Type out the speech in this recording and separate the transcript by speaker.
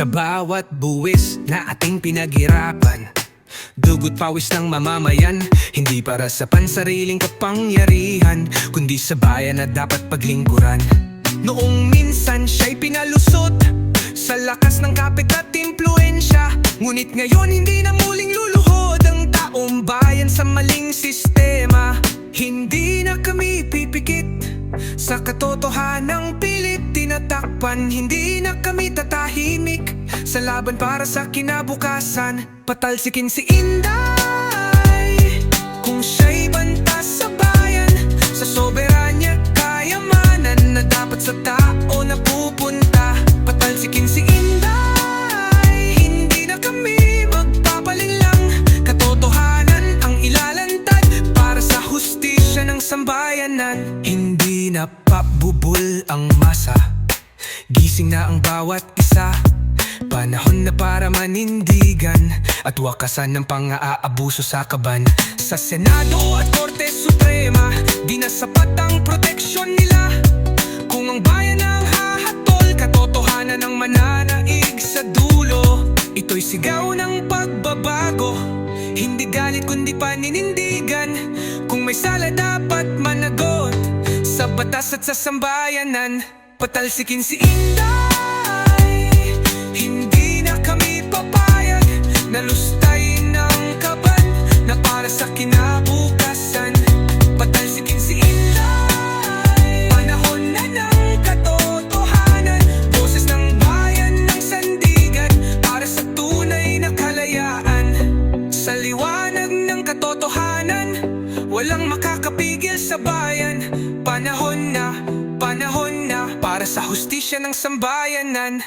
Speaker 1: Sa bawat buwis na ating pinaghirapan, dugot pawis ng mamamayan, hindi para sa pansariling kapangyarihan, kundi sa bayan na dapat paglingkuran. Noong minsan siya'y pinalusot sa lakas ng kapit at impluensya, ngunit ngayon hindi na muling luluhod ang taong bayan sa maling sistema. Hindi na kami pipikit sa katotohanang pilit tinatakpan, hindi na kami tatahimik sa laban para sa kinabukasan. Patalsikin si Inday kung siya'y banta sa bayan, sa soberanya kayamanan na dapat sa tao napupunta. Patalsikin si Inday, hindi na kami magpapalinlang, katotohanan ang ilalantad para sa hustisya ng sambayanan. Hindi na pabubul ang masa, gising na ang bawat isa. Panahon na para manindigan at wakasan ng pang-aabuso sa kaban. Sa Senado at Korte Suprema, di na sapat ang proteksyon nila. Kung ang bayan ang hahatol, katotohanan ang mananaig sa dulo. Ito'y sigaw ng pagbabago, hindi galit kundi paninindigan. Kung may sala dapat managot sa batas at sa sambayanan. Patalsikin si Inday, hindi na kami papayag na lustayin ng kaban na para sa kinabukasan. Patalsikin si Inday, panahon na ng katotohanan, boses ng bayan ng sandigan para sa tunay na kalayaan. Sa liwanag ng katotohanan, walang makakapigil sa bayan. Panahon na para sa hustisya ng sambayanan.